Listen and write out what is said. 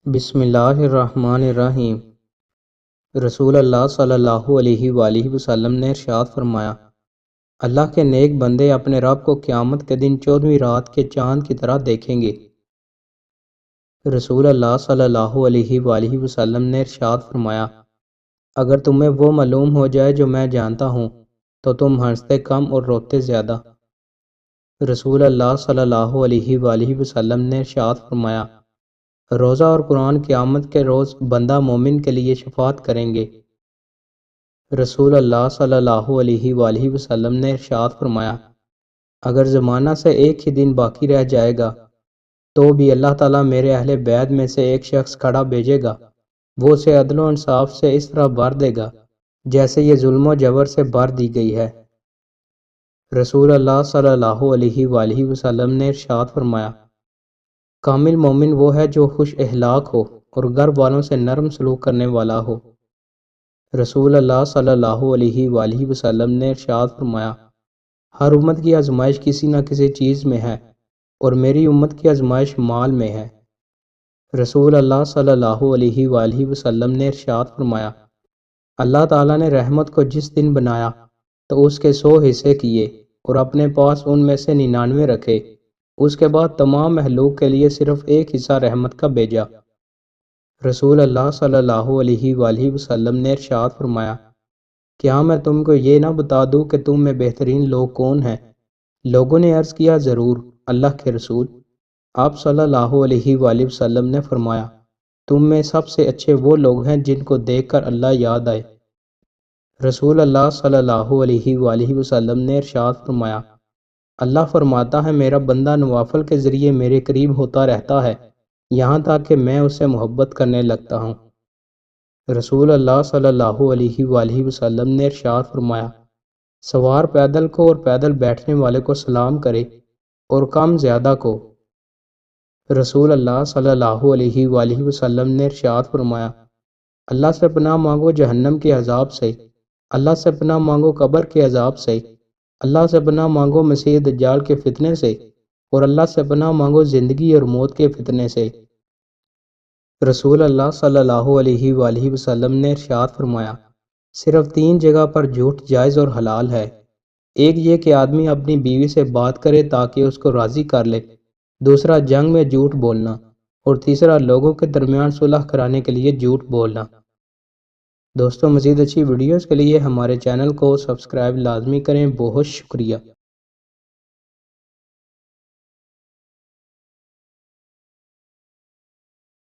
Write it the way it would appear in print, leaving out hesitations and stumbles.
بسم اللہ الرحمن الرحیم۔ رسول اللہ صلی اللہ علیہ وآلہ وسلم نے ارشاد فرمایا، اللہ کے نیک بندے اپنے رب کو قیامت کے دن 14ویں رات کے چاند کی طرح دیکھیں گے۔ رسول اللہ صلی اللہ علیہ وآلہ وسلم نے ارشاد فرمایا، اگر تمہیں وہ معلوم ہو جائے جو میں جانتا ہوں تو تم ہنستے کم اور روتے زیادہ۔ رسول اللہ صلی اللہ علیہ وآلہ وسلم نے ارشاد فرمایا، روزہ اور قرآن قیامت کے روز بندہ مومن کے لیے شفاعت کریں گے۔ رسول اللہ صلی اللہ علیہ وآلہ وسلم نے ارشاد فرمایا، اگر زمانہ سے ایک ہی دن باقی رہ جائے گا تو بھی اللہ تعالیٰ میرے اہل بیت میں سے ایک شخص کھڑا بھیجے گا، وہ اسے عدل و انصاف سے اس طرح بھر دے گا جیسے یہ ظلم و جبر سے بھر دی گئی ہے۔ رسول اللہ صلی اللہ علیہ وآلہ وسلم نے ارشاد فرمایا، کامل مومن وہ ہے جو خوش اخلاق ہو اور گھر والوں سے نرم سلوک کرنے والا ہو۔ رسول اللہ صلی اللہ علیہ وآلہ وسلم نے ارشاد فرمایا، ہر امت کی آزمائش کسی نہ کسی چیز میں ہے اور میری امت کی آزمائش مال میں ہے۔ رسول اللہ صلی اللہ علیہ وآلہ وسلم نے ارشاد فرمایا، اللہ تعالیٰ نے رحمت کو جس دن بنایا تو اس کے 100 حصے کیے اور اپنے پاس ان میں سے 99 رکھے، اس کے بعد تمام مخلوق کے لیے صرف ایک حصہ رحمت کا بھیجا۔ رسول اللہ صلی اللہ علیہ وآلہ وسلم نے ارشاد فرمایا، کیا میں تم کو یہ نہ بتا دوں کہ تم میں بہترین لوگ کون ہیں؟ لوگوں نے عرض کیا، ضرور اللہ کے رسول۔ آپ صلی اللہ علیہ وآلہ وسلم نے فرمایا، تم میں سب سے اچھے وہ لوگ ہیں جن کو دیکھ کر اللہ یاد آئے۔ رسول اللہ صلی اللہ علیہ وآلہ وسلم نے ارشاد فرمایا، اللہ فرماتا ہے میرا بندہ نوافل کے ذریعے میرے قریب ہوتا رہتا ہے یہاں تک کہ میں اسے محبت کرنے لگتا ہوں۔ رسول اللہ صلی اللہ علیہ وآلہ وسلم نے ارشاد فرمایا، سوار پیدل کو اور پیدل بیٹھنے والے کو سلام کرے اور کم زیادہ کو۔ رسول اللہ صلی اللہ علیہ وآلہ وسلم نے ارشاد فرمایا، اللہ سے پناہ مانگو جہنم کے عذاب سے، اللہ سے پناہ مانگو قبر کے عذاب سے، اللہ سے پناہ مانگو مسیح دجال کے فتنے سے اور اللہ سے پناہ مانگو زندگی اور موت کے فتنے سے۔ رسول اللہ صلی اللہ علیہ وآلہ وسلم نے ارشاد فرمایا، صرف 3 جگہ پر جھوٹ جائز اور حلال ہے، ایک یہ کہ آدمی اپنی بیوی سے بات کرے تاکہ اس کو راضی کر لے، دوسرا جنگ میں جھوٹ بولنا، اور تیسرا لوگوں کے درمیان صلح کرانے کے لیے جھوٹ بولنا۔ دوستوں، مزید اچھی ویڈیوز کے لیے ہمارے چینل کو سبسکرائب لازمی کریں۔ بہت شکریہ۔